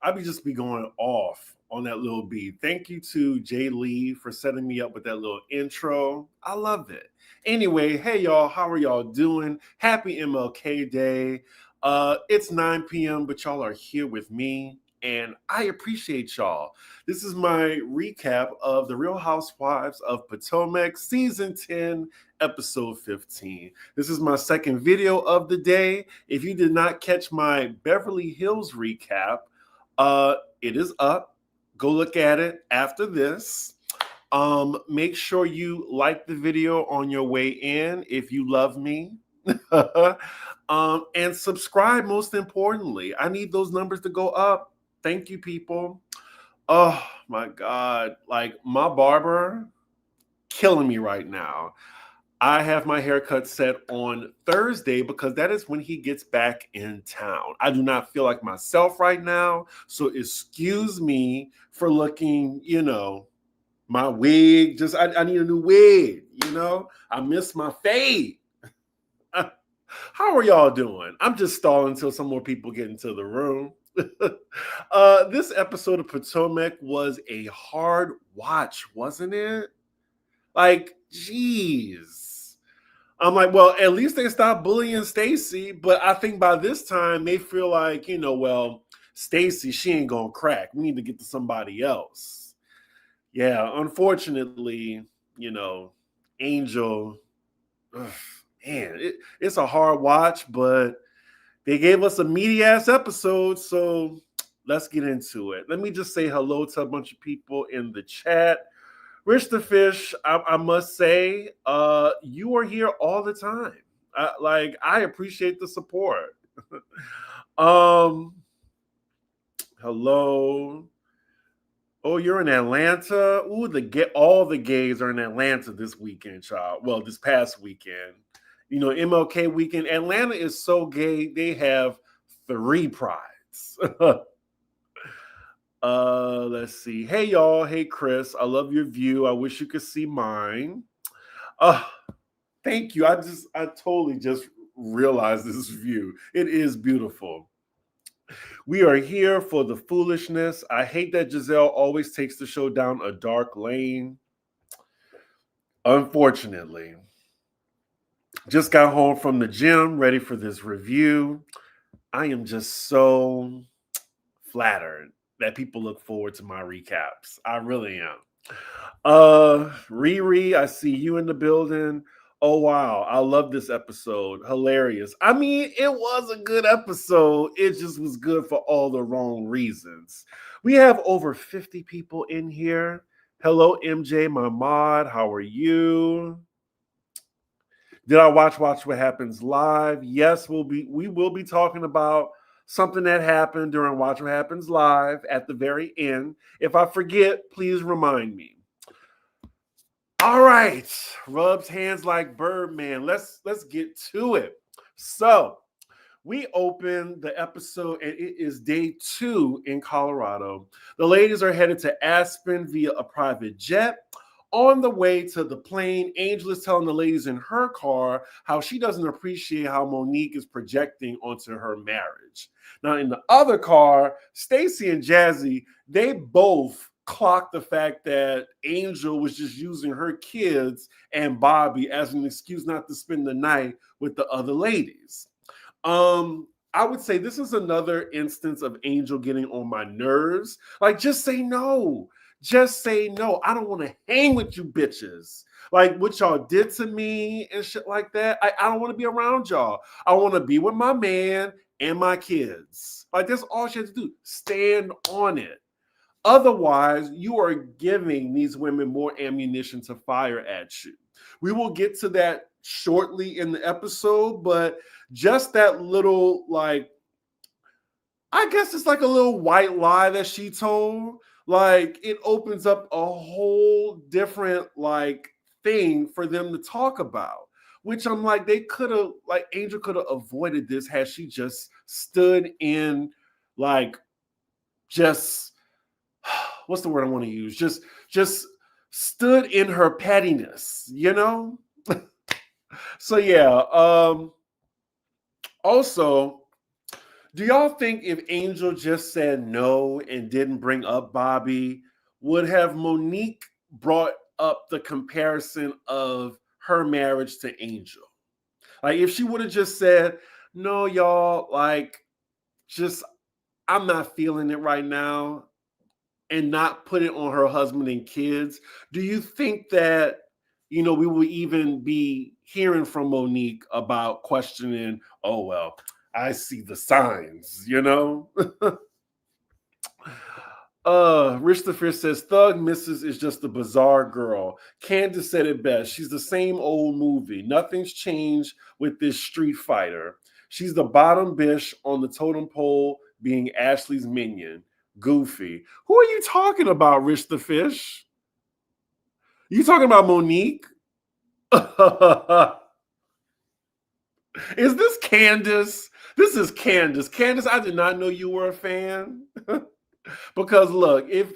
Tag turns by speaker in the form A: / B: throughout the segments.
A: I be just be going off on that little beat. Thank you to Jay Lee for setting me up with that little intro. I love it. Anyway, hey y'all, how are y'all doing? Happy MLK Day. It's 9 p.m., but y'all are here with me, and I appreciate y'all. This is my recap of The Real Housewives of Potomac, Season 10, Episode 15. This is my second video of the day. If you did not catch my Beverly Hills recap, it is up. Go look at it after this. Make sure you like the video on your way in if you love me. And subscribe, most importantly. I need those numbers to go up. Thank you, people. Oh my God. Like, my barber killing me right now. I have my haircut set on Thursday because that is when he gets back in town. I do not feel like myself right now, so excuse me for looking, my wig. I need a new wig, I miss my fade. How are y'all doing? I'm just stalling until some more people get into the room. This episode of Potomac was a hard watch, wasn't it? Like, geez. I'm like, well, at least they stopped bullying Stacy, but I think by this time they feel like, well, Stacy, she ain't gonna crack. We need to get to somebody else. Yeah, unfortunately, Angel, man, it's a hard watch, but they gave us a meaty ass episode, so let's get into it. Let me just say hello to a bunch of people in the chat. Rich the Fish, I must say, you are here all the time. I appreciate the support. Hello. Oh, you're in Atlanta. Ooh, all the gays are in Atlanta this weekend, child. Well, this past weekend. MLK weekend. Atlanta is so gay, they have 3 prides. Let's see. Hey y'all. Hey Chris. I love your view. I wish you could see mine. Thank you. I totally just realized this view. It is beautiful. We are here for the foolishness. I hate that Giselle always takes the show down a dark lane. Unfortunately. Just got home from the gym, ready for this review. I am just so flattered that people look forward to my recaps. I really am. Riri, I see you in the building. Oh, wow. I love this episode. Hilarious. I mean, it was a good episode. It just was good for all the wrong reasons. We have over 50 people in here. Hello, MJ, my mod. How are you? Did I watch What Happens Live? Yes, we will be talking about something that happened during Watch What Happens Live at the very end. If I forget, please remind me. All right, rubs hands like Birdman. Let's get to it. So we open the episode, and it is day 2 in Colorado. The ladies are headed to Aspen via a private jet. On the way to the plane, Angel is telling the ladies in her car how she doesn't appreciate how Monique is projecting onto her marriage. Now, in the other car, Stacy and Jazzy, they both clocked the fact that Angel was just using her kids and Bobby as an excuse not to spend the night with the other ladies. I would say this is another instance of Angel getting on my nerves. Like, just say no. Just say no. I don't want to hang with you bitches. Like what y'all did to me and shit like that. I don't want to be around y'all. I want to be with my man and my kids. Like, that's all she has to do. Stand on it. Otherwise, you are giving these women more ammunition to fire at you. We will get to that shortly in the episode, but just that little, like, I guess it's like a little white lie that she told. Like, it opens up a whole different, like, thing for them to talk about, which I'm like, they could have, like, Angel could have avoided this had she just stood in, like, just, what's the word I want to use? Just stood in her pettiness, So yeah. Also, Do y'all think if Angel just said no and didn't bring up Bobby, would have Monique brought up the comparison of her marriage to Angel? Like, if she would have just said, no, y'all, like, just, I'm not feeling it right now, and not put it on her husband and kids, do you think that, we would even be hearing from Monique about questioning, oh, well, I see the signs? Rich the Fish says Thug Mrs. is just a bizarre girl. Candace said it best. She's the same old movie. Nothing's changed with this street fighter. She's the bottom bitch on the totem pole being Ashley's minion. Goofy. Who are you talking about, Rich the Fish? You talking about Monique? Is this Candace? This is Candace. Candace, I did not know you were a fan. Because look, if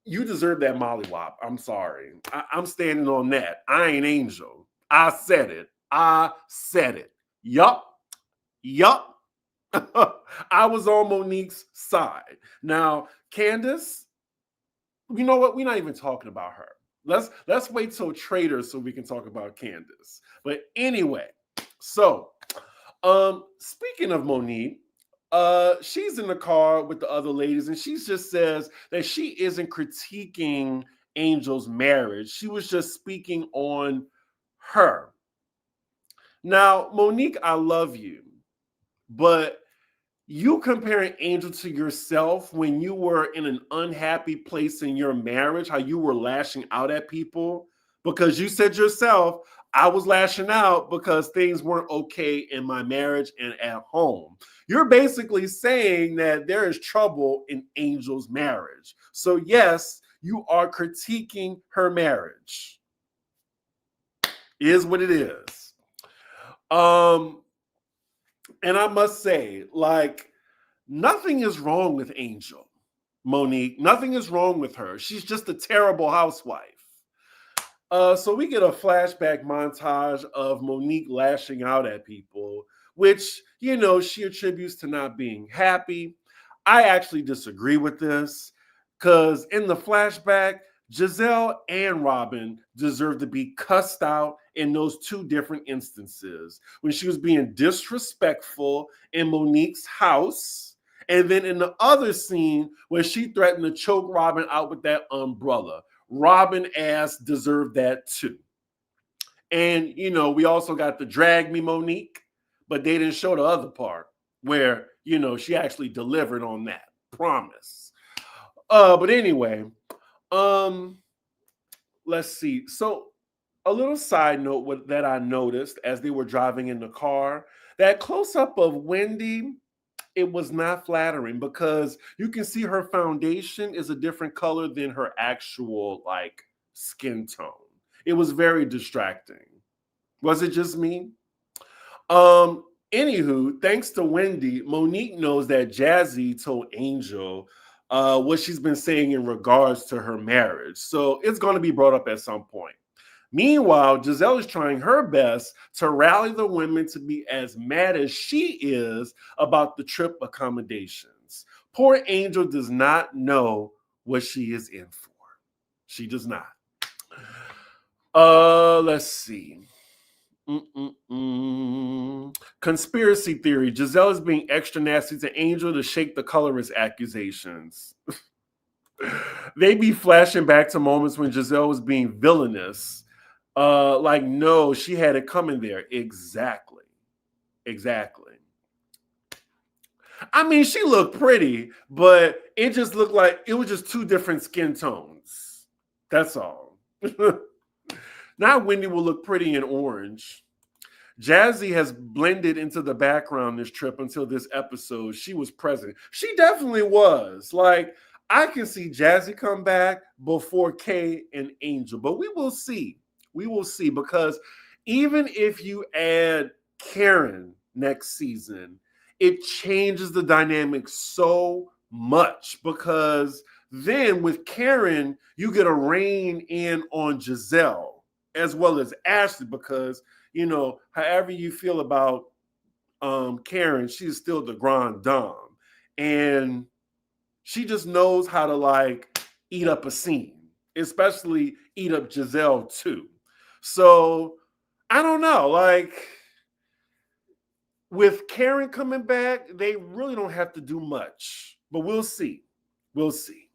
A: you deserve that mollywop, I'm sorry. I'm standing on that. I ain't Angel. I said it. Yup. I was on Monique's side. Now, Candace, you know what? We're not even talking about her. Let's wait till Traders so we can talk about Candace. But anyway, so speaking of Monique, she's in the car with the other ladies, and she just says that she isn't critiquing Angel's marriage. She was just speaking on her. Now, Monique, I love you, but you comparing Angel to yourself when you were in an unhappy place in your marriage, how you were lashing out at people, because you said yourself, I was lashing out because things weren't okay in my marriage and at home. You're basically saying that there is trouble in Angel's marriage. So yes, you are critiquing her marriage. Is what it is. And I must say, like, nothing is wrong with Angel, Monique. Nothing is wrong with her. She's just a terrible housewife. So we get a flashback montage of Monique lashing out at people, which, she attributes to not being happy. I actually disagree with this because in the flashback, Giselle and Robin deserve to be cussed out in those two different instances. When she was being disrespectful in Monique's house, and then in the other scene where she threatened to choke Robin out with that umbrella. Robin ass deserved that too. And, we also got the drag me Monique, but they didn't show the other part where, she actually delivered on that promise. But anyway, let's see. So a little side note that I noticed as they were driving in the car, that close-up of Wendy, it was not flattering because you can see her foundation is a different color than her actual skin tone. It was very distracting. Was it just me? Anywho, thanks to Wendy, Monique knows that Jazzy told Angel what she's been saying in regards to her marriage. So it's going to be brought up at some point. Meanwhile, Giselle is trying her best to rally the women to be as mad as she is about the trip accommodations. Poor Angel does not know what she is in for. She does not. Let's see. Conspiracy theory. Giselle is being extra nasty to Angel to shake the colorist accusations. They be flashing back to moments when Giselle was being villainous. No, she had it coming there. Exactly. I mean, she looked pretty, but it just looked like it was just two different skin tones. That's all. Now Wendy will look pretty in orange. Jazzy has blended into the background this trip until this episode. She was present. She definitely was. I can see Jazzy come back before Kay and Angel, but we will see. We will see, because even if you add Karen next season, it changes the dynamic so much, because then with Karen, you get a rein in on Giselle as well as Ashley, because, however you feel about Karen, she's still the grande dame. And she just knows how to like eat up a scene, especially eat up Giselle too. So I don't know, like with Karen coming back, they really don't have to do much, but we'll see. We'll see.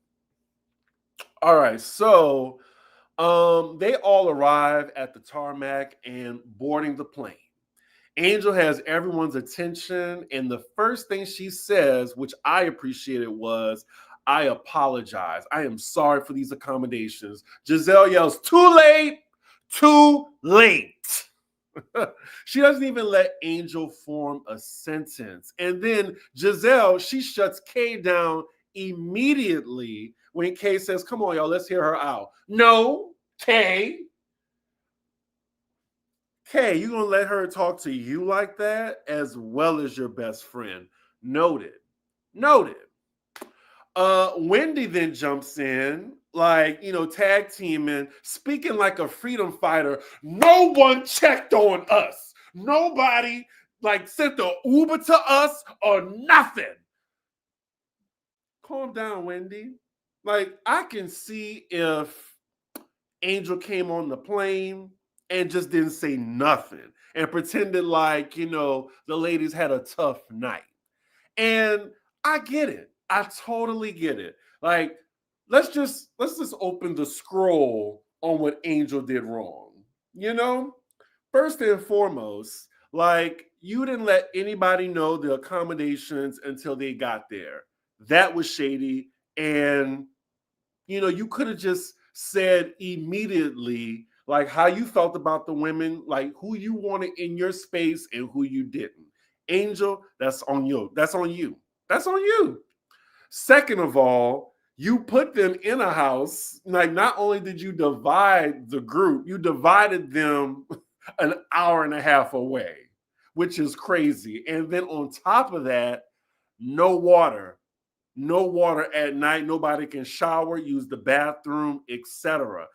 A: All right, so they all arrive at the tarmac and boarding the plane. Angel has everyone's attention, and the first thing she says, which I appreciated, was, I apologize. I am sorry for these accommodations. Giselle yells, too late, too late. She doesn't even let Angel form a sentence. And then Giselle, she shuts Kay down immediately when Kay says, come on, y'all, let's hear her out. No, Kay, you gonna let her talk to you like that as well as your best friend? Noted. Wendy then jumps in, like, tag teaming, speaking like a freedom fighter. No one checked on us. Nobody like sent the Uber to us or nothing. Calm down, Wendy. Like, I can see if Angel came on the plane and just didn't say nothing and pretended like, the ladies had a tough night. And I get it. I totally get it. Like, let's just open the scroll on what Angel did wrong. First and foremost, like, you didn't let anybody know the accommodations until they got there. That was shady. And, you could have just said immediately, like, how you felt about the women, like who you wanted in your space and who you didn't. Angel, that's on you. That's on you. That's on you. Second of all, you put them in a house. Like, not only did you divide the group, you divided them an hour and a half away, which is crazy. And then on top of that, no water at night. Nobody can shower, use the bathroom, etc.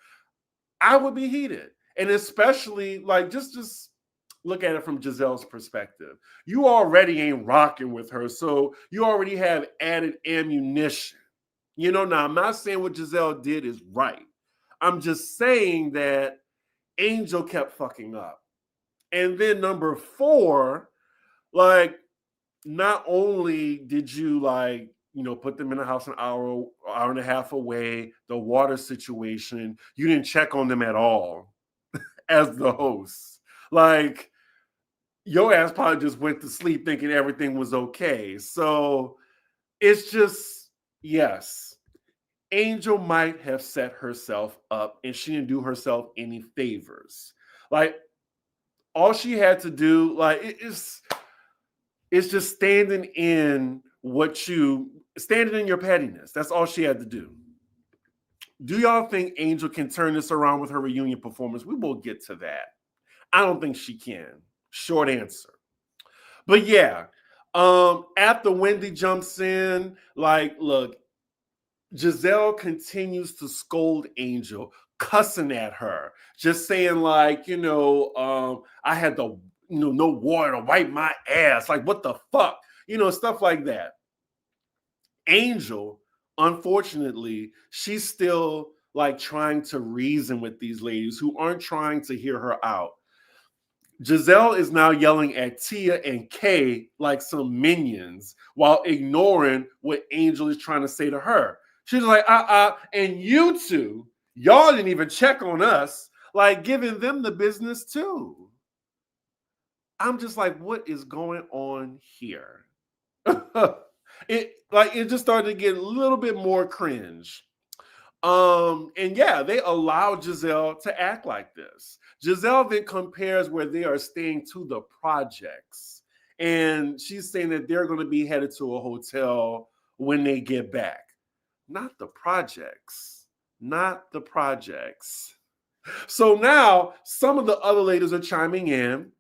A: I would be heated. And especially, like, just look at it from Giselle's perspective. You already ain't rocking with her, so you already have added ammunition. Now, I'm not saying what Giselle did is right. I'm just saying that Angel kept fucking up. And then number 4, like, not only did you, like, put them in a house an hour and a half away, the water situation, you didn't check on them at all as the host. Like, your ass probably just went to sleep thinking everything was okay. So it's just, yes, Angel might have set herself up and she didn't do herself any favors. Like, all she had to do, like, it's just standing in your pettiness. That's all she had to do. Do y'all think Angel can turn this around with her reunion performance? We will get to that. I don't think she can. Short answer. But yeah, after Wendy jumps in, like, look, Giselle continues to scold Angel, cussing at her, just saying like, I had to, no water to wipe my ass. Like, what the fuck? Stuff like that. Angel, unfortunately, she's still like trying to reason with these ladies who aren't trying to hear her out. Giselle is now yelling at Tia and Kay like some minions while ignoring what Angel is trying to say to her. She's like, and you two, y'all didn't even check on us, like giving them the business too. I'm just like, what is going on here? It just started to get a little bit more cringe. And yeah, they allow Giselle to act like this. Giselle then compares where they are staying to the projects. And she's saying that they're going to be headed to a hotel when they get back. Not the projects. Not the projects. So now some of the other ladies are chiming in.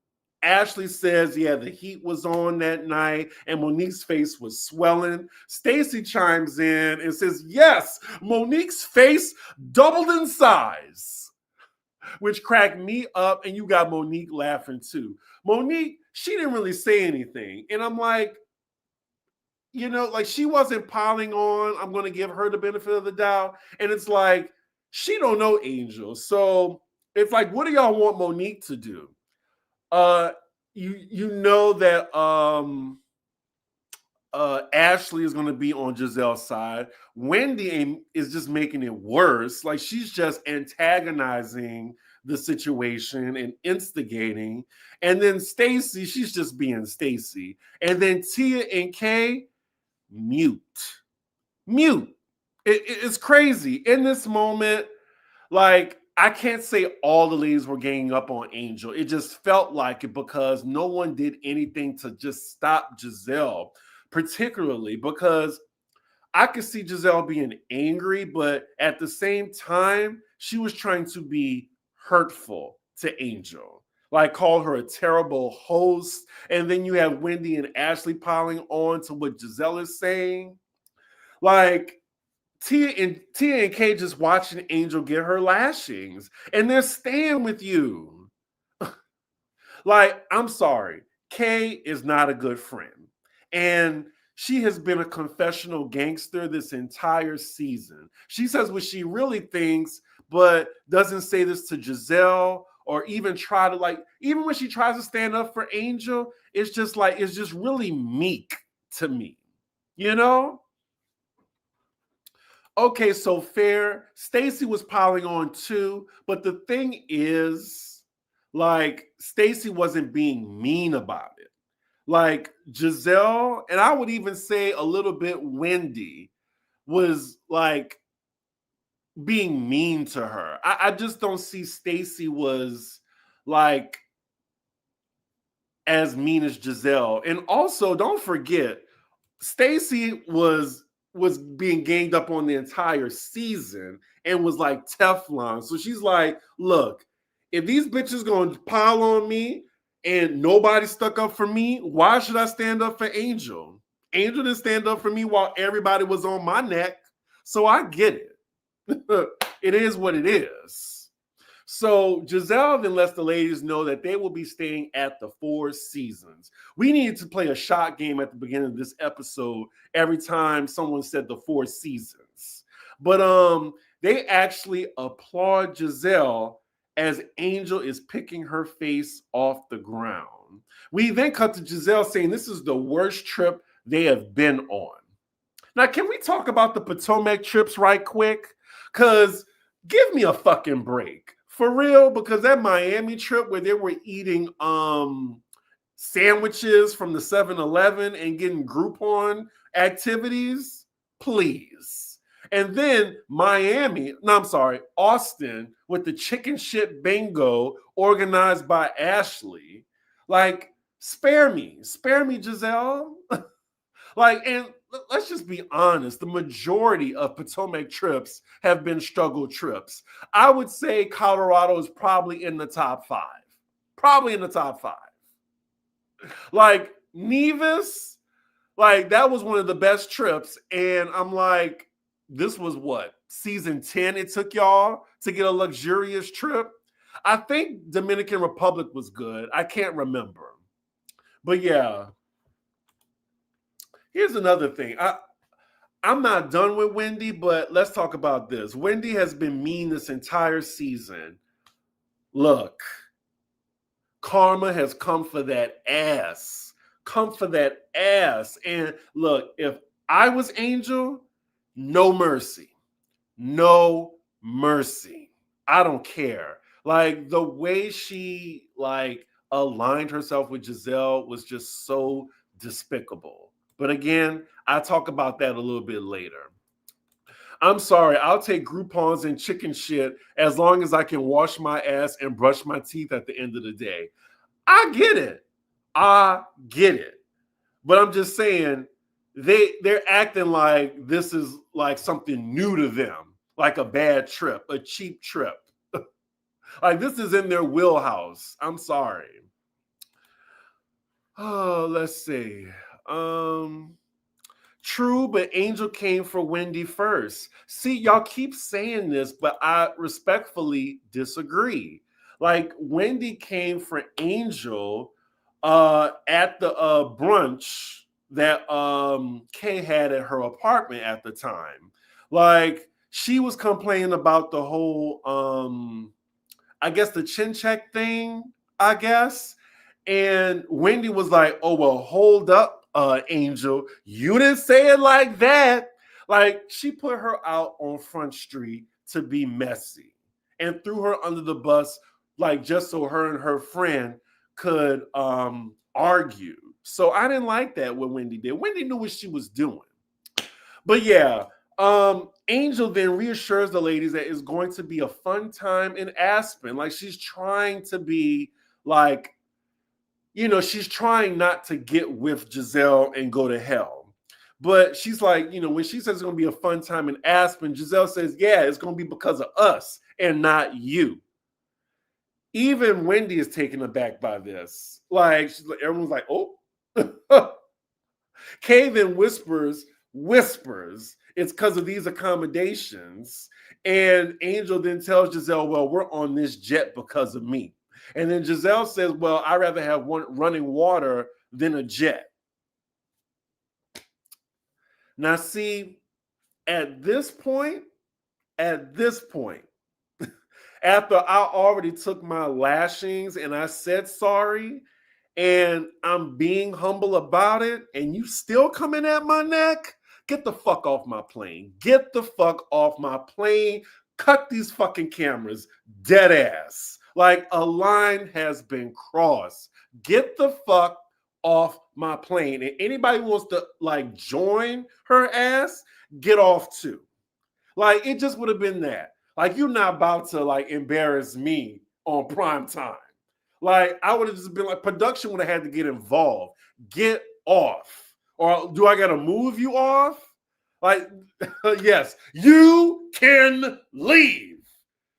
A: Ashley says, yeah, the heat was on that night and Monique's face was swelling. Stacy chimes in and says, yes, Monique's face doubled in size, which cracked me up, and you got Monique laughing too. Monique, she didn't really say anything. And I'm like, like she wasn't piling on. I'm going to give her the benefit of the doubt. And it's like, she don't know Angel. So it's like, what do y'all want Monique to do? You know that Ashley is going to be on Giselle's side. Wendy is just making it worse. Like she's just antagonizing the situation and instigating. And then Stacy, she's just being Stacy. And then Tia and Kay, mute. It's crazy. In this moment, like, I can't say all the ladies were ganging up on Angel. It just felt like it because no one did anything to just stop Giselle, particularly because I could see Giselle being angry, but at the same time, she was trying to be hurtful to Angel. Like, call her a terrible host. And then you have Wendy and Ashley piling on to what Giselle is saying. Like, Tia and Kay just watching Angel get her lashings, and they're staying with you. Like, I'm sorry, Kay is not a good friend, and she has been a confessional gangster this entire season. She says what she really thinks, but doesn't say this to Giselle or even try to, even when she tries to stand up for Angel, it's just really meek to me, you know? Okay, so fair. Stacy was piling on too, but the thing is, like, Stacy wasn't being mean about it. Like, Giselle, and I would even say a little bit Wendy, was like being mean to her. I just don't see Stacy was like as mean as Giselle. And also, don't forget, Stacy was being ganged up on the entire season and was like Teflon. So she's like, look, if these bitches gonna pile on me and nobody stuck up for me, why should I stand up for Angel? Angel didn't stand up for me while everybody was on my neck. So I get it. It is what it is. So Giselle then lets the ladies know that they will be staying at the Four Seasons. We needed to play a shot game at the beginning of this episode every time someone said the Four Seasons. But they actually applaud Giselle as Angel is picking her face off the ground. We then cut to Giselle saying this is the worst trip they have been on. Now, can we talk about the Potomac trips right quick? Because give me a fucking break. For real, because that Miami trip where they were eating sandwiches from the 7-Eleven and getting Groupon activities, please. And then Austin with the chicken shit bingo organized by Ashley. Like, spare me, Giselle. And let's just be honest, the majority of Potomac trips have been struggle trips. I would say Colorado is probably in the top 5. Probably in the top 5. Like, Nevis, like, that was one of the best trips. And I'm like, this was what? Season 10 it took y'all to get a luxurious trip? I think Dominican Republic was good. I can't remember. But yeah. Here's another thing. I'm not done with Wendy, but let's talk about this. Wendy has been mean this entire season. Look, karma has come for that ass. Come for that ass. And look, if I was Angel, no mercy. No mercy. I don't care. Like, the way she aligned herself with Giselle was just so despicable. But again, I'll talk about that a little bit later. I'm sorry, I'll take Groupons and chicken shit as long as I can wash my ass and brush my teeth at the end of the day. I get it. But I'm just saying, they're acting like this is like something new to them, like a bad trip, a cheap trip. Like, this is in their wheelhouse. I'm sorry. Oh, let's see. True, but Angel came for Wendy first. See, y'all keep saying this, but I respectfully disagree. Like, Wendy came for Angel at the brunch that Kay had at her apartment at the time. Like, she was complaining about the whole I guess the chin check thing, I guess. And Wendy was like, oh, well, hold up, Angel. You didn't say it like that. Like, she put her out on Front Street to be messy and threw her under the bus, like, just so her and her friend could argue. So I didn't like that what Wendy did. Wendy knew what she was doing. But yeah, Angel then reassures the ladies that it's going to be a fun time in Aspen. Like, she's trying to be like, she's trying not to get with Giselle and go to hell. But she's like, when she says it's going to be a fun time in Aspen, Giselle says, yeah, it's going to be because of us and not you. Even Wendy is taken aback by this. Like, everyone's like, oh. Kay then whispers, it's because of these accommodations. And Angel then tells Giselle, well, we're on this jet because of me. And then Giselle says, well, I'd rather have one running water than a jet. Now, see, at this point, after I already took my lashings and I said sorry, and I'm being humble about it, and you still coming at my neck, get the fuck off my plane. Get the fuck off my plane. Cut these fucking cameras. Dead ass. Like, a line has been crossed. Get the fuck off my plane. And anybody who wants to, like, join her ass, get off too. Like, it just would have been that. Like, you're not about to, like, embarrass me on prime time. Like, I would have just been like, production would have had to get involved. Get off. Or do I got to move you off? Like, yes, you can leave.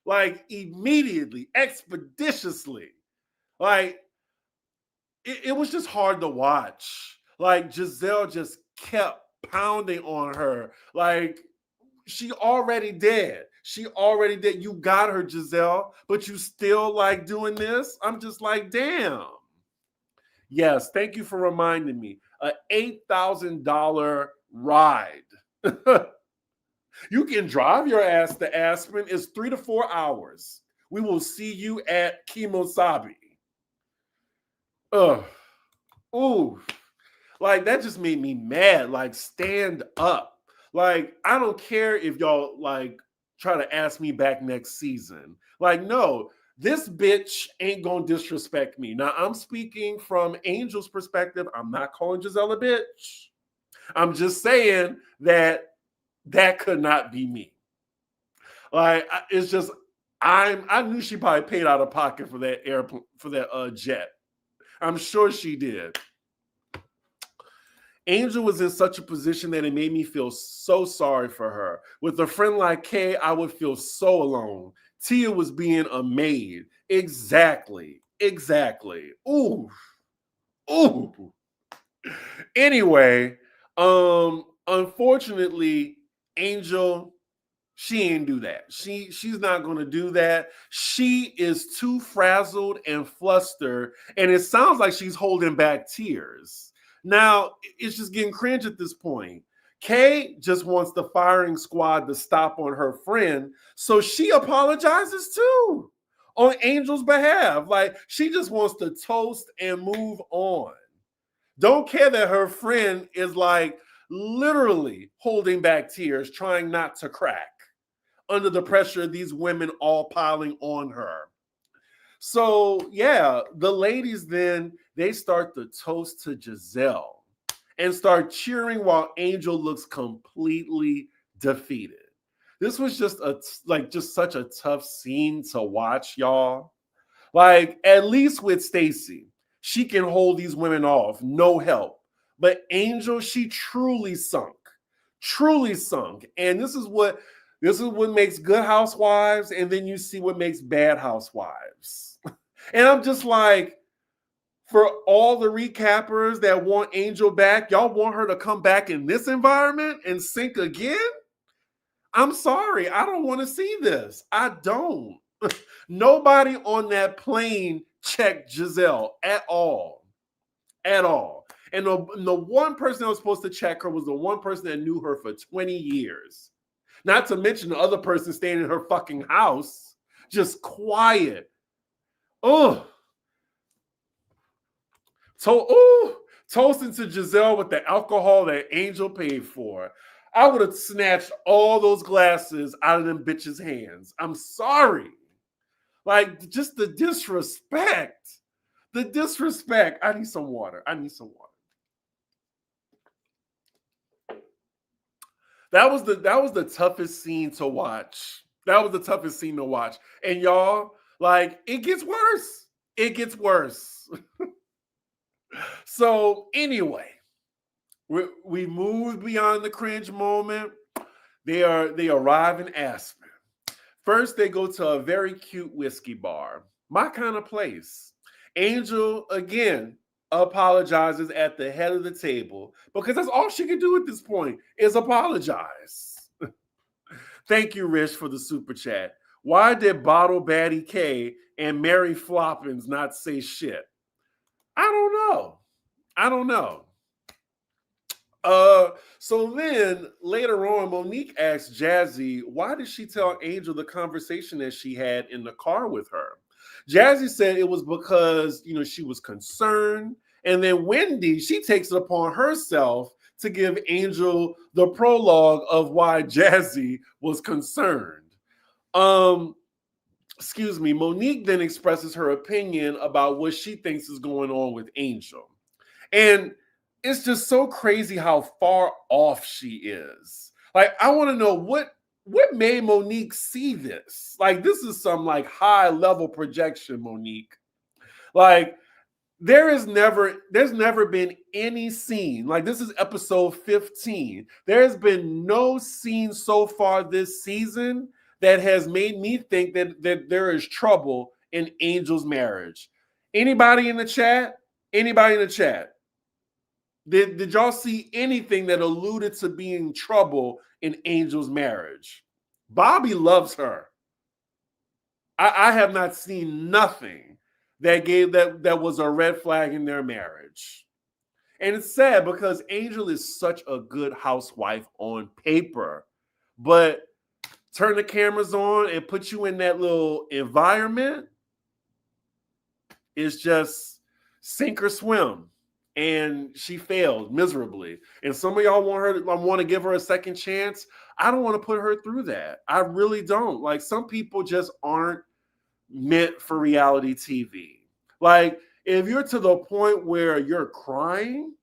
A: Like, immediately, expeditiously. Like, it was just hard to watch. Like, Giselle just kept pounding on her. Like, she already dead. You got her, Giselle, but you still like doing this? I'm just like, damn. Yes, thank you for reminding me. A $8,000 ride. You can drive your ass to Aspen. It's 3 to 4 hours. We will see you at Kimosabi. Ugh. Ooh. Like, that just made me mad. Like, stand up. Like, I don't care if y'all, like, try to ask me back next season. Like, no, this bitch ain't gonna disrespect me. Now, I'm speaking from Angel's perspective. I'm not calling Giselle a bitch. I'm just saying that could not be me. Like, it's just, I knew she probably paid out of pocket for that airplane, for that jet. I'm sure she did. Angel was in such a position that it made me feel so sorry for her. With a friend like Kay, I would feel so alone. Tia was being a maid. Exactly. Ooh. Anyway, unfortunately, Angel, she ain't do that. She's not going to do that. She is too frazzled and flustered, and it sounds like she's holding back tears. Now, it's just getting cringe at this point. Kay just wants the firing squad to stop on her friend, so she apologizes too on Angel's behalf. Like, she just wants to toast and move on. Don't care that her friend is, like, literally holding back tears, trying not to crack under the pressure of these women all piling on her. So, yeah, the ladies then, they start to toast to Giselle and start cheering while Angel looks completely defeated. This was just such a tough scene to watch, y'all. Like, at least with Stacy, she can hold these women off, no help. But Angel, she truly sunk. And this is what makes good housewives, and then you see what makes bad housewives. And I'm just like, for all the recappers that want Angel back, y'all want her to come back in this environment and sink again? I'm sorry, I don't want to see this. I don't. Nobody on that plane checked Giselle at all. at all. And the one person that was supposed to check her was the one person that knew her for 20 years. Not to mention the other person staying in her fucking house, just quiet. Oh, toasting to Giselle with the alcohol that Angel paid for. I would have snatched all those glasses out of them bitches' hands. I'm sorry. Like, just the disrespect. The disrespect. I need some water. That was the toughest scene to watch. And y'all, like, it gets worse. So anyway, we moved beyond the cringe moment. They arrive in Aspen. First, they go to a very cute whiskey bar. My kind of place. Angel, again, apologizes at the head of the table because that's all she can do at this point is apologize. Thank you, Rich, for the super chat. Why did Bottle Baddie K and Mary Floppins not say shit? I don't know. So then later on, Monique asked Jazzy, why did she tell Angel the conversation that she had in the car with her? Jazzy said it was because, she was concerned. And then Wendy, she takes it upon herself to give Angel the prologue of why Jazzy was concerned. Monique then expresses her opinion about what she thinks is going on with Angel. And it's just so crazy how far off she is. Like, I want to know what made Monique see this? Like, this is some like high level projection, Monique. Like, there's never been any scene. Like, this is episode 15. There's been no scene so far this season that has made me think that there is trouble in Angel's marriage. Anybody in the chat? Did y'all see anything that alluded to being trouble in Angel's marriage? Bobby loves her. I have not seen nothing that was a red flag in their marriage. And it's sad because Angel is such a good housewife on paper. But turn the cameras on and put you in that little environment, it's just sink or swim. And she failed miserably. And some of y'all want to give her a second chance. I don't want to put her through that. I really don't. Like, some people just aren't meant for reality TV. Like, if you're to the point where you're crying,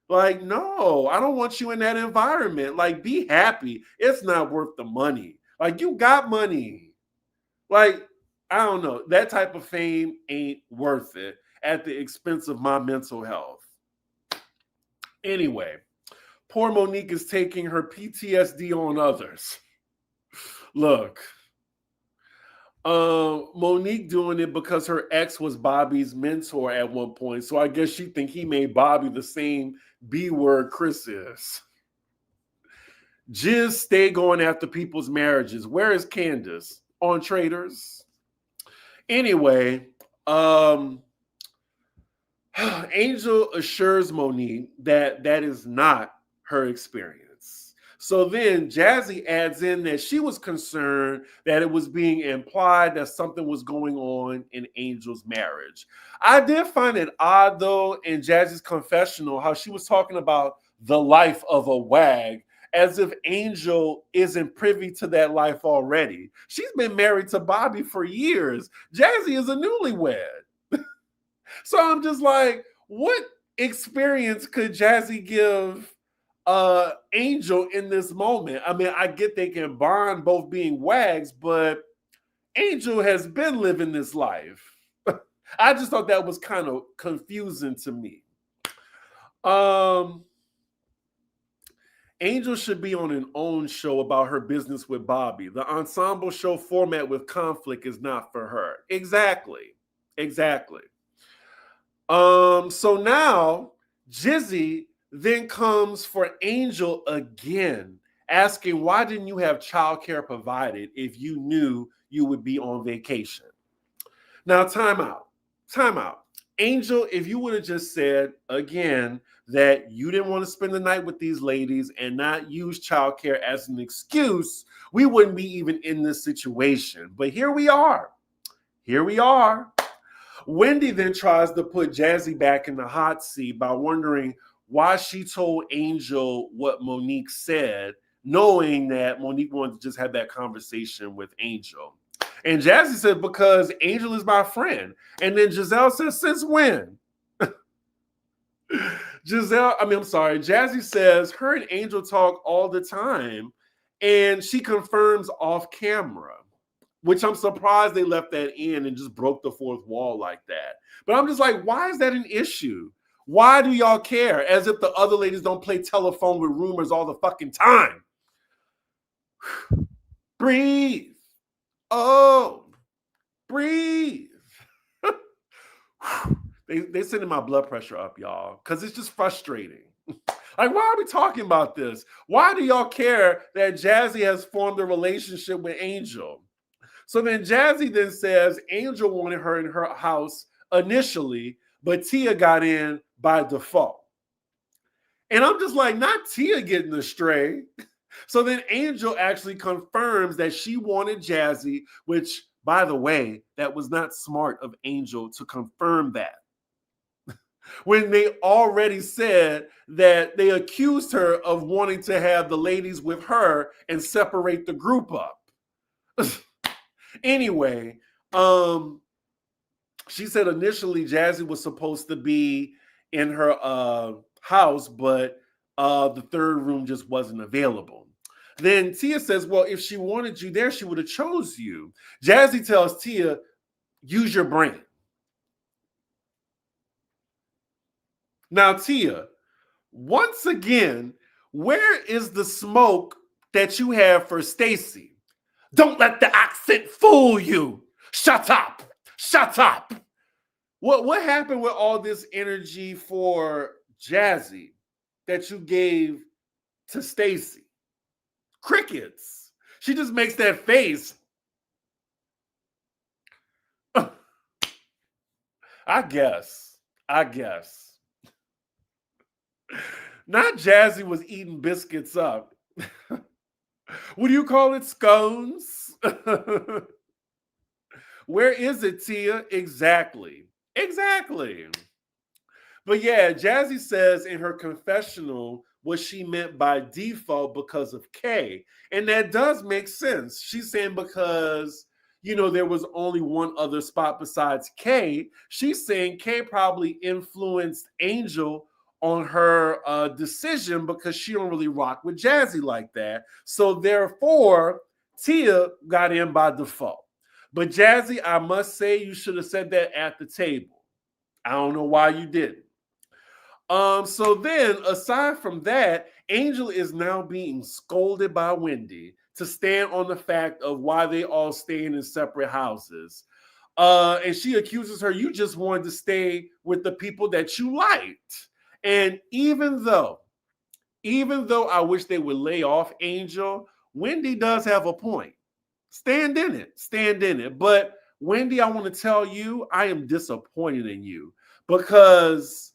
A: like, no, I don't want you in that environment. Like, be happy. It's not worth the money. Like, you got money. Like, I don't know. That type of fame ain't worth it at the expense of my mental health. Anyway, poor Monique is taking her PTSD on others. Look, Monique doing it because her ex was Bobby's mentor at one point. So I guess she think he made Bobby the same B word Chris is. Jizz stay going after people's marriages. Where is Candace? On Traders. Anyway, Angel assures Monique that is not her experience. So then Jazzy adds in that she was concerned that it was being implied that something was going on in Angel's marriage. I did find it odd, though, in Jazzy's confessional, how she was talking about the life of a wag, as if Angel isn't privy to that life already. She's been married to Bobby for years. Jazzy is a newlywed. So I'm just like, what experience could Jazzy give Angel in this moment? I mean, I get they can bond both being wags, but Angel has been living this life. I just thought that was kind of confusing to me. Angel should be on an own show about her business with Bobby. The ensemble show format with conflict is not for her. Exactly. So now Jizzy then comes for Angel again, asking, why didn't you have childcare provided if you knew you would be on vacation? Now, time out. Angel, if you would have just said again that you didn't want to spend the night with these ladies and not use childcare as an excuse, we wouldn't be even in this situation. But here we are. Here we are. Wendy then tries to put Jazzy back in the hot seat by wondering why she told Angel what Monique said, knowing that Monique wanted to just have that conversation with Angel. And Jazzy said, because Angel is my friend. And then Giselle says, since when? Jazzy says her and Angel talk all the time. And she confirms off camera, which I'm surprised they left that in and just broke the fourth wall like that. But I'm just like, why is that an issue? Why do y'all care? As if the other ladies don't play telephone with rumors all the fucking time. Breathe. Oh, breathe. They sending my blood pressure up, y'all, because it's just frustrating. Like, why are we talking about this? Why do y'all care that Jazzy has formed a relationship with Angel? So then Jazzy then says Angel wanted her in her house initially, but Tia got in by default. And I'm just like, not Tia getting astray. So then Angel actually confirms that she wanted Jazzy, which, by the way, that was not smart of Angel to confirm that. When they already said that they accused her of wanting to have the ladies with her and separate the group up. Anyway, she said initially Jazzy was supposed to be in her house, but the third room just wasn't available. Then Tia says, well, if she wanted you there, she would have chose you. Jazzy tells Tia, use your brain. Now, Tia, once again, where is the smoke that you have for Stacy? Don't let the accent fool you. Shut up. Shut up. What happened with all this energy for Jazzy that you gave to Stacy? Crickets. She just makes that face. I guess. Not Jazzy was eating biscuits up. What do you call it? Scones? Where is it, Tia? Exactly. But yeah, Jazzy says in her confessional what she meant by default because of Kay. And that does make sense. She's saying because, there was only one other spot besides Kay. She's saying Kay probably influenced Angel on her decision because she don't really rock with Jazzy like that. So therefore, Tia got in by default. But Jazzy, I must say, you should have said that at the table. I don't know why you didn't. So then, aside from that, Angel is now being scolded by Wendy to stand on the fact of why they all staying in separate houses. And she accuses her, you just wanted to stay with the people that you liked. And even though I wish they would lay off Angel, Wendy does have a point. Stand in it. But Wendy, I want to tell you, I am disappointed in you because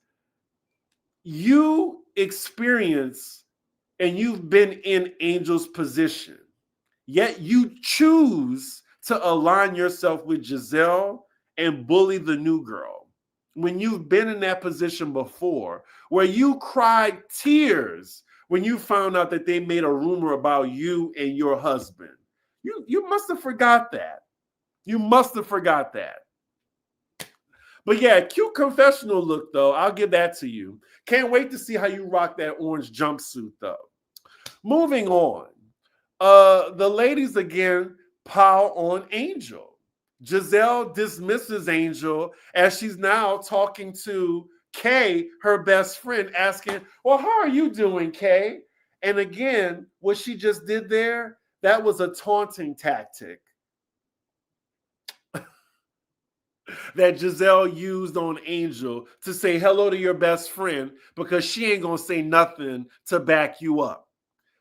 A: you experience and you've been in Angel's position, yet you choose to align yourself with Giselle and bully the new girl. When you've been in that position before, where you cried tears when you found out that they made a rumor about you and your husband. You must have forgot that. But yeah, cute confessional look, though. I'll give that to you. Can't wait to see how you rock that orange jumpsuit, though. Moving on. The ladies again pile on Angel. Giselle dismisses Angel as she's now talking to Kay, her best friend, asking, well, how are you doing, Kay? And again, what she just did there, that was a taunting tactic that Giselle used on Angel to say hello to your best friend because she ain't going to say nothing to back you up.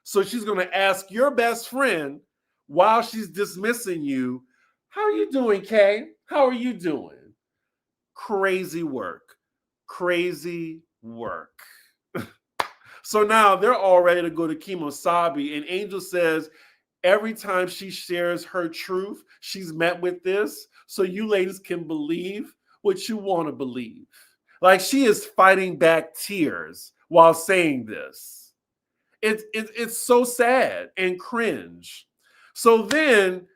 A: So she's going to ask your best friend while she's dismissing you, how are you doing, Kay? How are you doing? Crazy work. Crazy work. So now they're all ready to go to Kemosabe, and Angel says every time she shares her truth, she's met with this. So you ladies can believe what you want to believe. Like she is fighting back tears while saying this. It's so sad and cringe. So then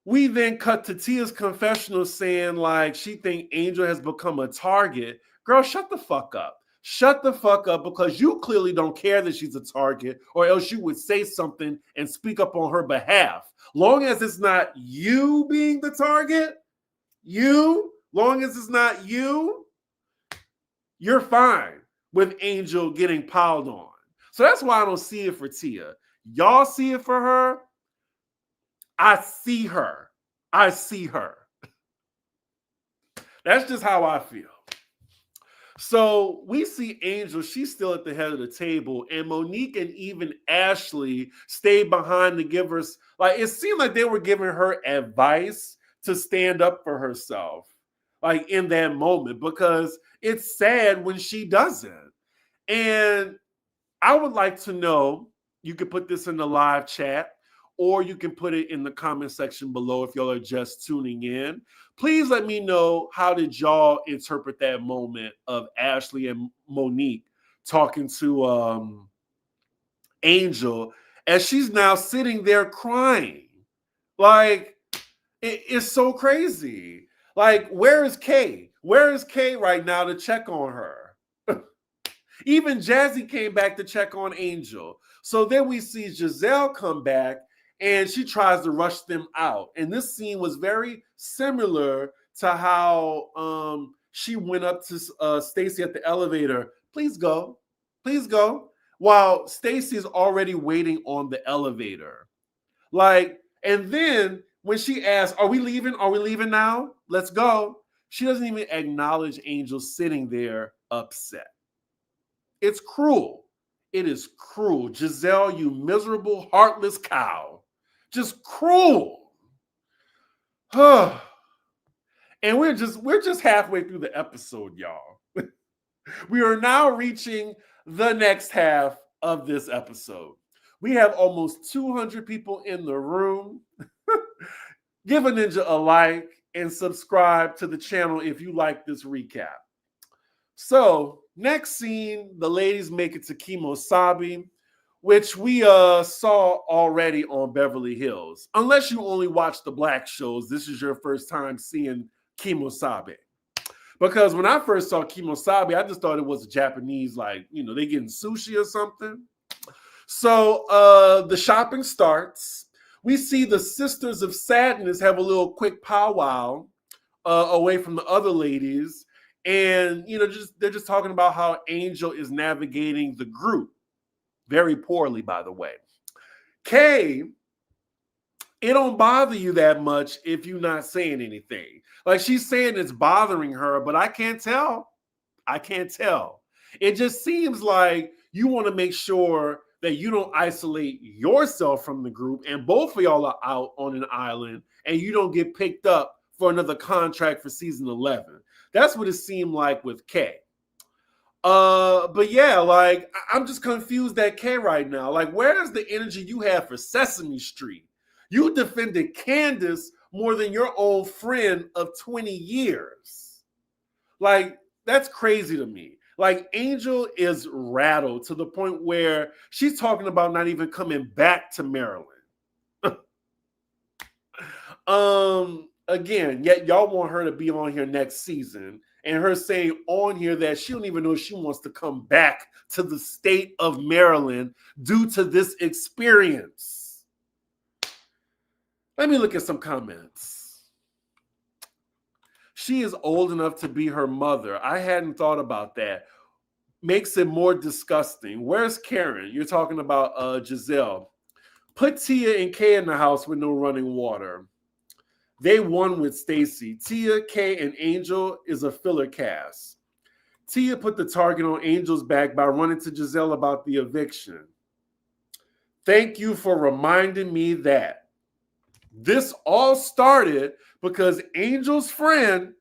A: we then cut to Tia's confessional saying like she think Angel has become a target. Girl, shut the fuck up. Shut the fuck up because you clearly don't care that she's a target or else you would say something and speak up on her behalf. Long as it's not you being the target, long as it's not you, you're fine with Angel getting piled on. So that's why I don't see it for Tia. Y'all see it for her. I see her. I see her. That's just how I feel. So we see Angel, she's still at the head of the table, and Monique and even Ashley stayed behind to give her, like, it seemed like they were giving her advice to stand up for herself, like in that moment, because it's sad when she doesn't. And I would like to know, you could put this in the live chat, or you can put it in the comment section below if y'all are just tuning in. Please let me know, how did y'all interpret that moment of Ashley and Monique talking to Angel as she's now sitting there crying? Like, it's so crazy. Like, where is Kay? Where is Kay right now to check on her? Even Jazzy came back to check on Angel. So then we see Giselle come back and she tries to rush them out. And this scene was very similar to how she went up to Stacy at the elevator. Please go. Please go. While Stacy is already waiting on the elevator. Like, and then when she asks, are we leaving? Are we leaving now? Let's go. She doesn't even acknowledge Angel sitting there upset. It's cruel. It is cruel. Giselle, you miserable, heartless cow. Just cruel. And we're just halfway through the episode, y'all. We are now reaching the next half of this episode. We have almost 200 people in the room. Give a ninja a like and subscribe to the channel if you like this recap. So, next scene, the ladies make it to Kemosabe, which we saw already on Beverly Hills. Unless you only watch the black shows, this is your first time seeing Kemosabe. Because when I first saw Kemosabe, I just thought it was a Japanese, like, they getting sushi or something. So the shopping starts. We see the Sisters of Sadness have a little quick powwow away from the other ladies. And, they're just talking about how Angel is navigating the group. Very poorly, by the way. Kay, it don't bother you that much if you're not saying anything. Like, she's saying it's bothering her, but I can't tell. I can't tell. It just seems like you want to make sure that you don't isolate yourself from the group and both of y'all are out on an island and you don't get picked up for another contract for season 11. That's what it seemed like with Kay. But yeah, like, I'm just confused at Kay right now. Like, where's the energy you have for Sesame Street? You defended Candace more than your old friend of 20 years. Like, that's crazy to me. Like, Angel is rattled to the point where she's talking about not even coming back to Maryland. Again, yet y'all want her to be on here next season, and her saying on here that she don't even know if she wants to come back to the state of Maryland due to this experience. Let me look at some comments. She is old enough to be her mother. I hadn't thought about that. Makes it more disgusting. Where's Karen? You're talking about Giselle. Put Tia and Kay in the house with no running water. They won with Stacy. Tia, Kay, and Angel is a filler cast. Tia put the target on Angel's back by running to Giselle about the eviction. Thank you for reminding me that. This all started because Angel's friend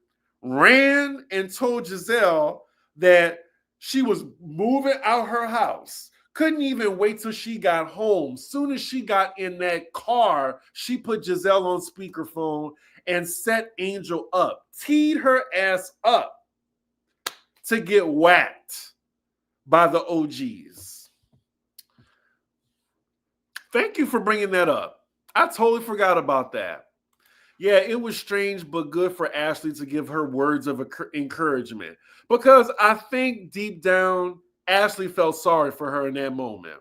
A: ran and told Giselle that she was moving out her house. Couldn't even wait till she got home. Soon as she got in that car, she put Giselle on speakerphone and set Angel up, teed her ass up to get whacked by the OGs. Thank you for bringing that up. I totally forgot about that. Yeah, it was strange, but good for Ashley to give her words of encouragement, because I think deep down, Ashley felt sorry for her in that moment.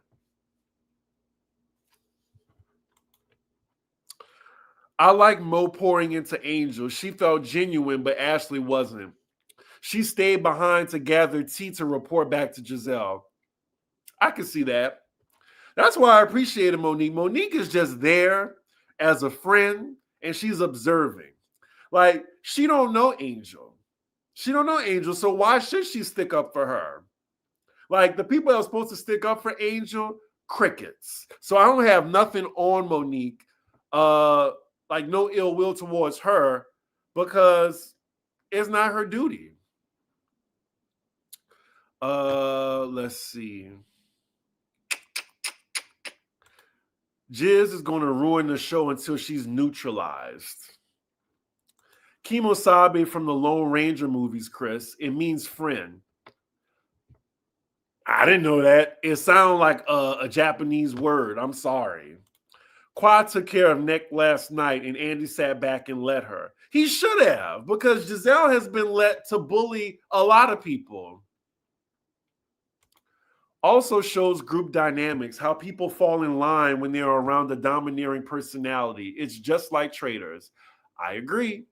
A: I like Mo pouring into Angel. She felt genuine, but Ashley wasn't. She stayed behind to gather tea to report back to Giselle. I can see that. That's why I appreciated Monique. Monique is just there as a friend, and she's observing. Like, she don't know Angel. She don't know Angel, so why should she stick up for her? Like, the people that are supposed to stick up for Angel, crickets. So I don't have nothing on Monique, like no ill will towards her, because it's not her duty. Let's see. Jiz is going to ruin the show until she's neutralized. Kimosabe from the Lone Ranger movies, Chris. It means friend. I didn't know that. It sounded like a Japanese word. I'm sorry. Quad took care of Nick last night, and Andy sat back and let her. He should have, because Giselle has been let to bully a lot of people. Also shows group dynamics, how people fall in line when they're around a domineering personality. It's just like traders. I agree.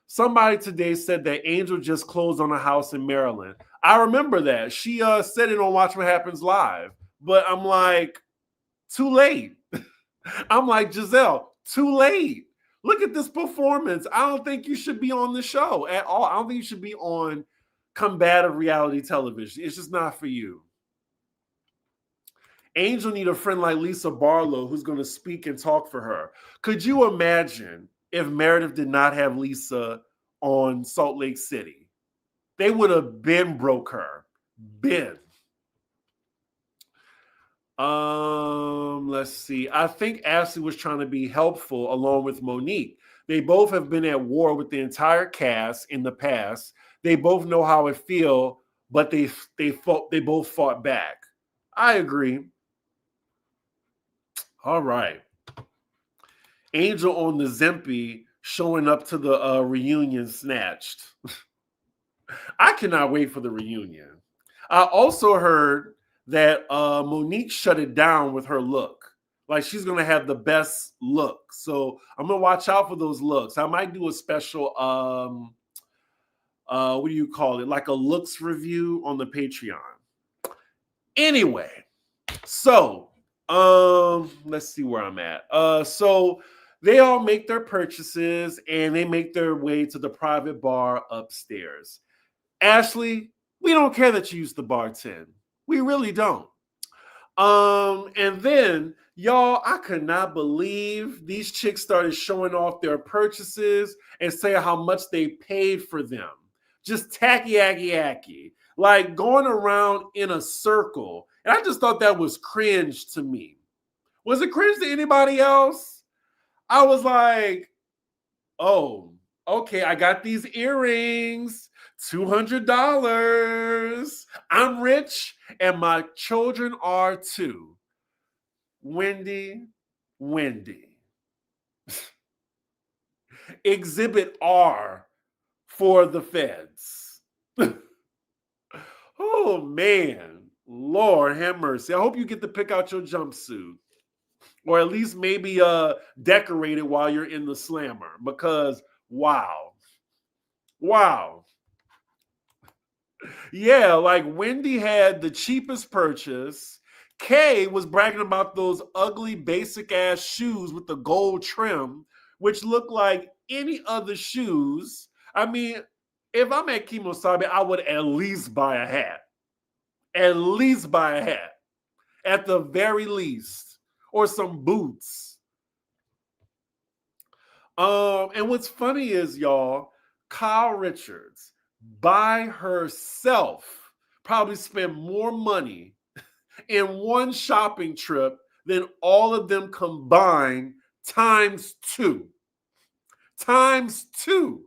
A: Somebody today said that Angel just closed on a house in Maryland. I remember that. She said it on Watch What Happens Live. But I'm like, too late. I'm like, Giselle, too late. Look at this performance. I don't think you should be on the show at all. I don't think you should be on combative reality television. It's just not for you. Angel need a friend like Lisa Barlow who's going to speak and talk for her. Could you imagine if Meredith did not have Lisa on Salt Lake City? They would have been broke her. Been. Let's see. I think Ashley was trying to be helpful along with Monique. They both have been at war with the entire cast in the past. They both know how it feels, but they both fought back. I agree. All right. Angel on the Zempy showing up to the reunion snatched. I cannot wait for the reunion. I also heard that Monique shut it down with her look. Like, she's going to have the best look. So I'm going to watch out for those looks. I might do a special, what do you call it? Like a looks review on the Patreon. Anyway, so let's see where I'm at. So they all make their purchases and they make their way to the private bar upstairs. Ashley, we don't care that you used the bartend. We really don't. And then, y'all, I could not believe these chicks started showing off their purchases and saying how much they paid for them. Just tacky, like going around in a circle. And I just thought that was cringe to me. Was it cringe to anybody else? I was like, oh, okay, I got these earrings, $200. I'm rich and my children are too. Wendy. Exhibit R for the feds. Oh, man. Lord have mercy. I hope you get to pick out your jumpsuit. Or at least maybe decorate it while you're in the slammer. Because, wow. Yeah, like Wendy had the cheapest purchase. Kay was bragging about those ugly, basic ass shoes with the gold trim, which look like any other shoes. I mean, if I'm at Kimosabe, I would at least buy a hat. At least buy a hat. At the very least. Or some boots. And what's funny is, y'all, Kyle Richards by herself probably spent more money in one shopping trip than all of them combined times two. Times two.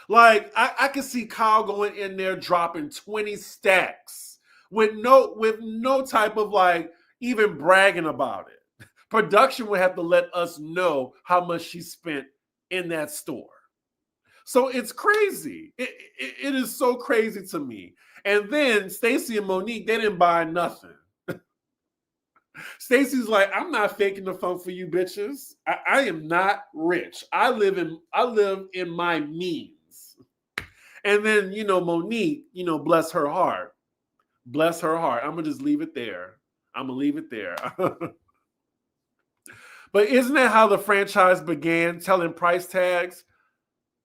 A: Like I can see Kyle going in there dropping 20 stacks with no type of like even bragging about it. Production would have to let us know how much she spent in that store. So it's crazy. It is so crazy to me. And then Stacey and Monique, they didn't buy nothing. Stacey's like, I'm not faking the funk for you bitches. I am not rich. I live in my means. And then, Monique, bless her heart. Bless her heart. I'm gonna just leave it there. I'm gonna leave it there. But isn't that how the franchise began, telling price tags?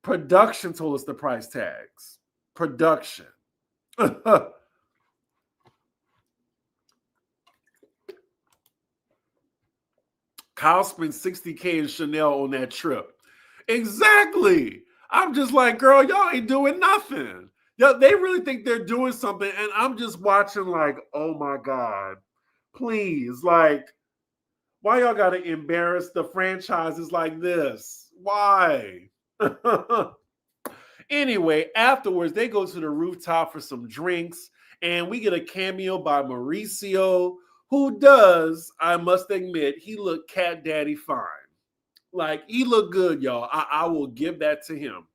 A: Production told us the price tags. Production. Kyle spent $60K in Chanel on that trip. Exactly. I'm just like, girl, y'all ain't doing nothing. They really think they're doing something, and I'm just watching like, oh my God, please, like, why y'all gotta embarrass the franchises like this? Why? Anyway, afterwards, they go to the rooftop for some drinks, and we get a cameo by Mauricio, who does, I must admit, he looked cat daddy fine. Like, he looked good, y'all. I will give that to him.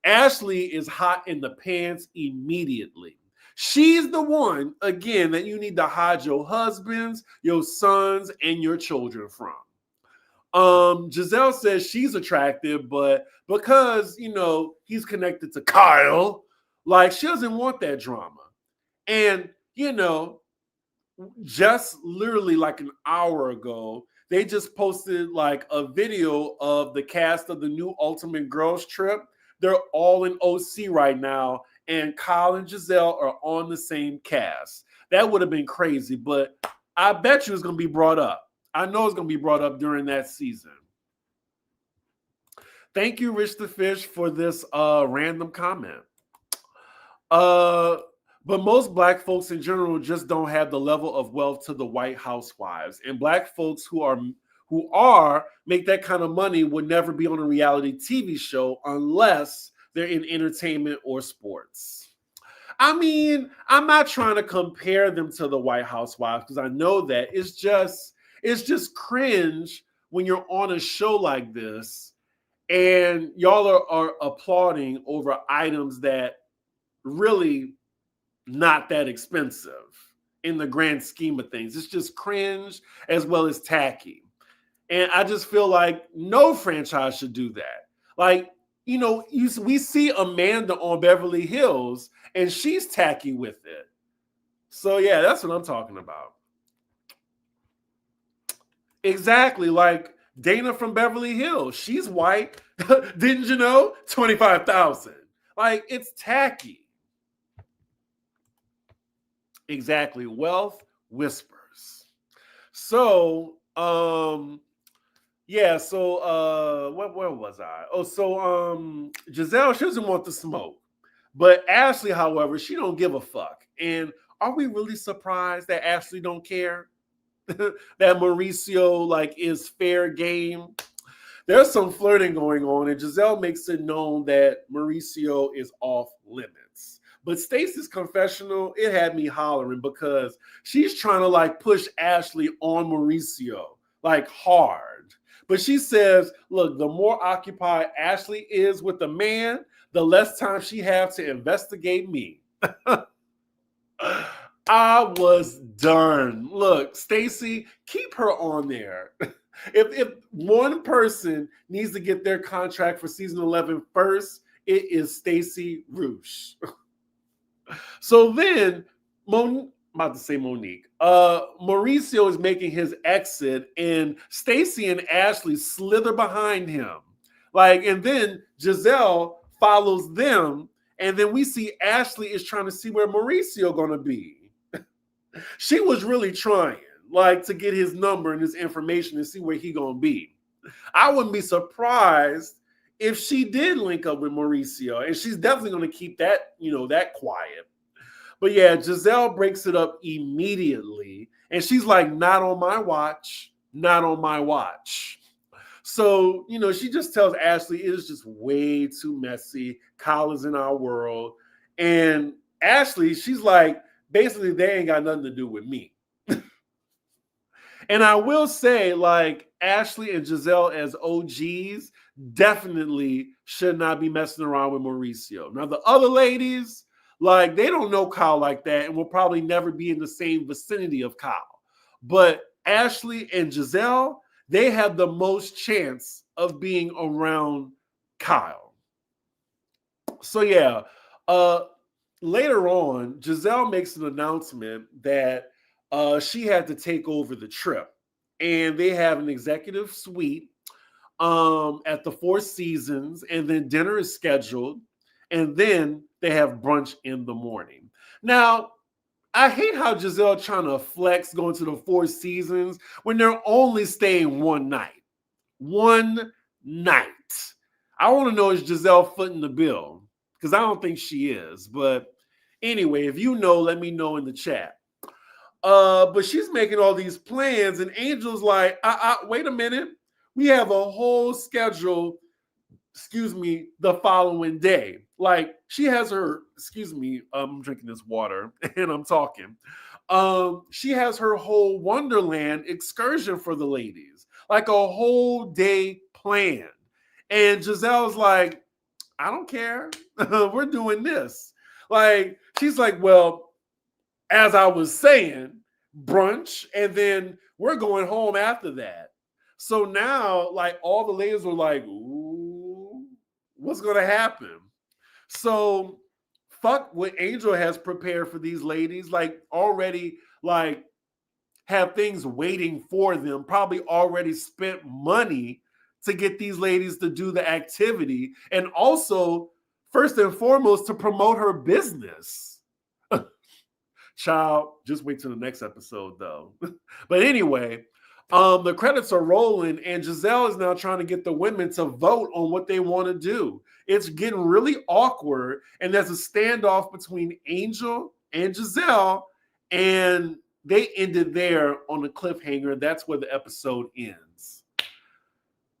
A: Ashley is hot in the pants immediately. She's the one, again, that you need to hide your husbands, your sons, and your children from. Giselle says she's attractive, but because, he's connected to Kyle, like, she doesn't want that drama. And, just literally like an hour ago, they just posted like a video of the cast of the new Ultimate Girls Trip. They're all in OC right now, and Kyle and Giselle are on the same cast. That would have been crazy, but I bet you it's going to be brought up. I know it's going to be brought up during that season. Thank you, Rich the Fish, for this random comment. But most Black folks in general just don't have the level of wealth to the white housewives. And Black folks who are make that kind of money would never be on a reality TV show unless they're in entertainment or sports. I mean, I'm not trying to compare them to the white housewives because I know that it's just cringe when you're on a show like this and y'all are applauding over items that really not that expensive in the grand scheme of things. It's just cringe as well as tacky. And I just feel like no franchise should do that. Like, we see Amanda on Beverly Hills and she's tacky with it. So yeah, that's what I'm talking about. Exactly. Like Dana from Beverly Hills. She's white. Didn't you know? 25,000. Like, it's tacky. Exactly. Wealth whispers. So, yeah, so where was I? Oh, so Giselle, she doesn't want the smoke. But Ashley, however, she don't give a fuck. And are we really surprised that Ashley don't care? That Mauricio like is fair game? There's some flirting going on, and Giselle makes it known that Mauricio is off limits. But Stacey's confessional, it had me hollering because she's trying to like push Ashley on Mauricio like hard. But she says, look, the more occupied Ashley is with the man, the less time she has to investigate me. I was done. Look, Stacey, keep her on there. If one person needs to get their contract for season 11 first, it is Stacey Roosh. So then, I'm about to say Monique. Mauricio is making his exit, and Stacey and Ashley slither behind him. Like, and then Giselle follows them, and then we see Ashley is trying to see where Mauricio gonna be. She was really trying, like, to get his number and his information and see where he gonna be. I wouldn't be surprised if she did link up with Mauricio, and she's definitely going to keep that, that quiet. But yeah, Giselle breaks it up immediately. And she's like, not on my watch, not on my watch. So, she just tells Ashley it is just way too messy. Kyle is in our world. And Ashley, she's like, basically, they ain't got nothing to do with me. And I will say, like, Ashley and Giselle as OGs definitely should not be messing around with Mauricio. Now, the other ladies, like, they don't know Kyle like that and will probably never be in the same vicinity of Kyle. But Ashley and Giselle, they have the most chance of being around Kyle. So, yeah, later on, Giselle makes an announcement that she had to take over the trip. And they have an executive suite at the Four Seasons, and then dinner is scheduled, and then they have brunch in the morning. Now, I hate how Giselle trying to flex going to the Four Seasons when they're only staying one night. One night. I want to know, is Giselle footing the bill? Because I don't think she is. But anyway, if you know, let me know in the chat. But she's making all these plans, and Angel's like, wait a minute. We have a whole schedule, the following day. Like, she has her, I'm drinking this water and I'm talking. She has her whole Wonderland excursion for the ladies, like a whole day planned. And Giselle's like, I don't care. We're doing this. Like, she's like, well, as I was saying, brunch, and then we're going home after that. So now, like, all the ladies were like, ooh, what's going to happen? So fuck what Angel has prepared for these ladies, like, already, like, have things waiting for them, probably already spent money to get these ladies to do the activity, and also, first and foremost, to promote her business. Child, just wait till the next episode, though. But anyway, the credits are rolling, and Giselle is now trying to get the women to vote on what they want to do. It's getting really awkward, and there's a standoff between Angel and Giselle, and they ended there on a cliffhanger. That's where the episode ends.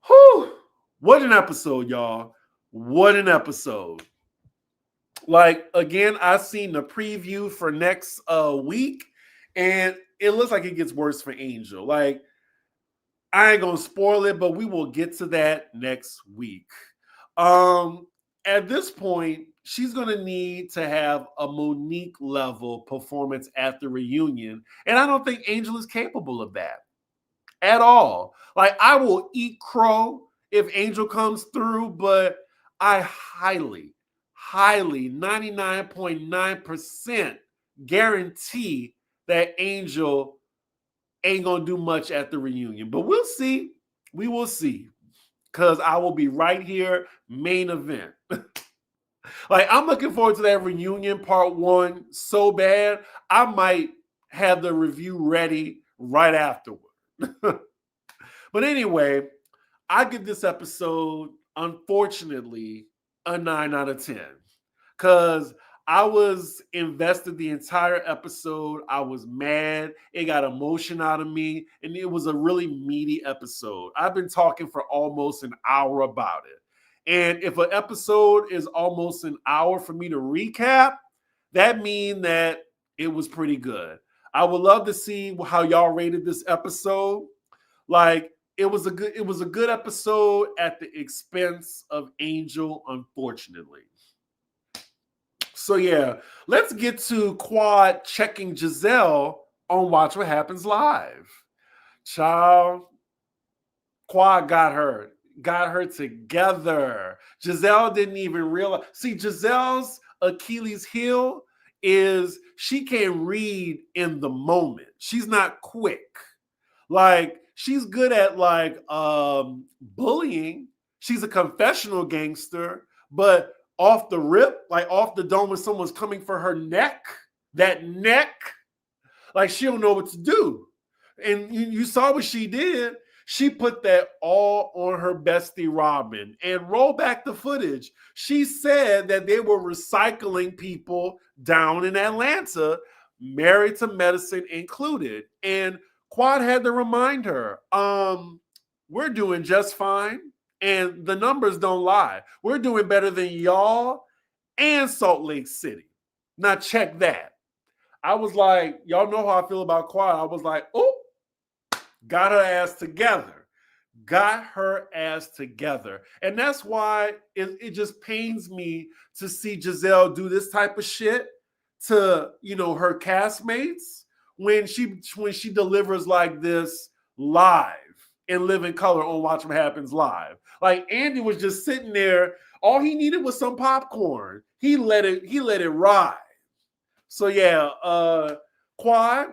A: Whew! What an episode, y'all. What an episode. Like, again, I've seen the preview for next week, and it looks like it gets worse for Angel. Like, I ain't gonna spoil it, but we will get to that next week. At this point, she's gonna need to have a Monique level performance at the reunion, and I don't think Angel is capable of that at all. Like, I will eat crow if Angel comes through, but I highly 99.9% guarantee that Angel ain't gonna do much at the reunion. But we'll see. We will see. Because I will be right here, main event. Like, I'm looking forward to that reunion part 1 so bad, I might have the review ready right afterward. But anyway, I give this episode, unfortunately, a 9 out of 10. Because I was invested the entire episode. I was mad. It got emotion out of me. And it was a really meaty episode. I've been talking for almost an hour about it. And if an episode is almost an hour for me to recap, that means that it was pretty good. I would love to see how y'all rated this episode. Like, it was a good episode at the expense of Angel, unfortunately. So yeah, let's get to Quad checking Giselle on Watch What Happens Live. Child, Quad got her together. Giselle didn't even realize. See, Giselle's Achilles heel is she can't read in the moment. She's not quick. Like, she's good at, like, bullying. She's a confessional gangster, but off the rip, like off the dome when someone's coming for her neck, that neck, like, she don't know what to do. And you saw what she did. She put that all on her bestie Robin. And roll back the footage. She said that they were recycling people down in Atlanta, Married to Medicine included. And Quad had to remind her, we're doing just fine. And the numbers don't lie. We're doing better than y'all and Salt Lake City. Now check that. I was like, y'all know how I feel about Quad. I was like, oh, got her ass together. Got her ass together. And that's why it just pains me to see Giselle do this type of shit to, her castmates when she delivers like this live in living color on Watch What Happens Live. Like Andy was just sitting there. All he needed was some popcorn. He let it ride. So yeah, Quad,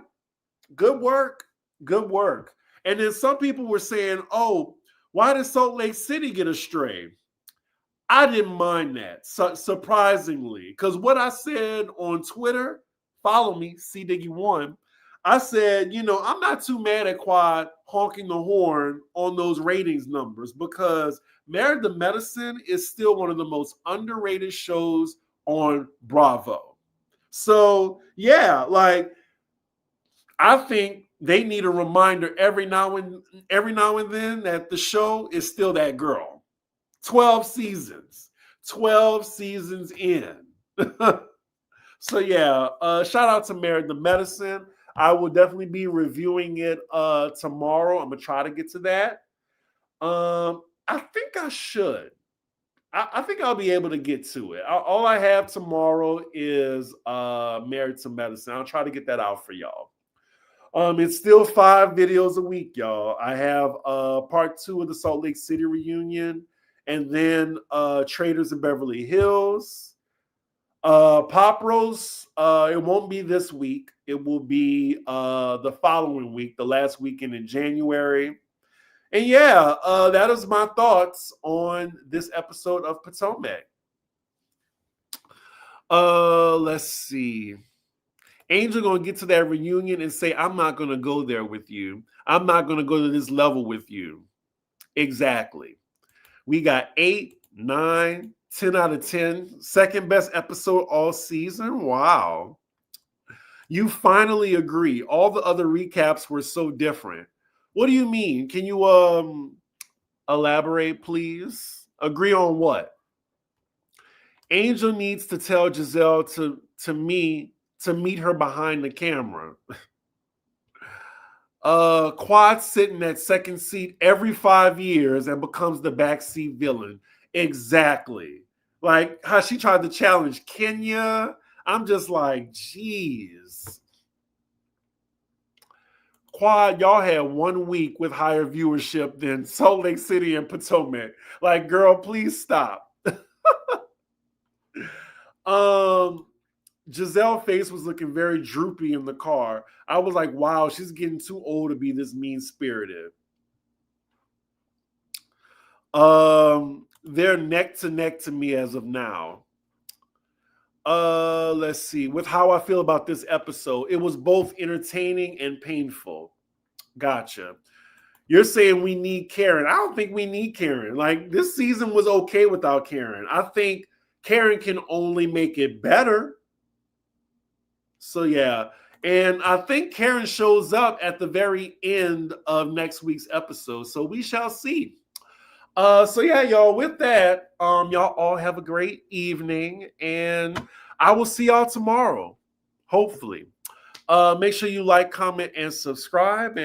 A: good work. Good work. And then some people were saying, oh, why did Salt Lake City get astray? I didn't mind that, surprisingly, because what I said on Twitter, follow me, CDiggy1, I said, I'm not too mad at Quad honking the horn on those ratings numbers because Married to Medicine is still one of the most underrated shows on Bravo. So, yeah, like, I think they need a reminder every now and then that the show is still that girl. 12 seasons in. So yeah, shout out to Married to Medicine. I will definitely be reviewing it tomorrow. I'm gonna try to get to that. I think I should. I think I'll be able to get to it. All I have tomorrow is Married to Medicine. I'll try to get that out for y'all. It's still 5 videos a week, y'all. I have part 2 of the Salt Lake City reunion, and then Traders in Beverly Hills. Pop Roast, it won't be this week. It will be the following week, the last weekend in January. And yeah, that is my thoughts on this episode of Potomac. Let's see. Angel gonna get to that reunion and say, I'm not gonna go there with you. I'm not gonna go to this level with you. Exactly. We got 8, 9, 10 out of 10. Second best episode all season. Wow. You finally agree. All the other recaps were so different. What do you mean? Can you elaborate, please? Agree on what? Angel needs to tell Giselle to meet her behind the camera. Quad sitting at second seat every 5 years and becomes the backseat villain. Exactly. Like how she tried to challenge Kenya. I'm just like, geez. Quad, y'all had 1 week with higher viewership than Salt Lake City and Potomac. Like, girl, please stop. Giselle's face was looking very droopy in the car. I was like, wow, she's getting too old to be this mean-spirited. They're neck to neck to me as of now. Let's see. With how I feel about this episode, it was both entertaining and painful. Gotcha. You're saying we need Karen. I don't think we need Karen. Like, this season was okay without Karen. I think Karen can only make it better. So, yeah. And I think Karen shows up at the very end of next week's episode. So we shall see. So yeah, y'all, with that, y'all all have a great evening. And I will see y'all tomorrow, hopefully. Make sure you like, comment, and subscribe.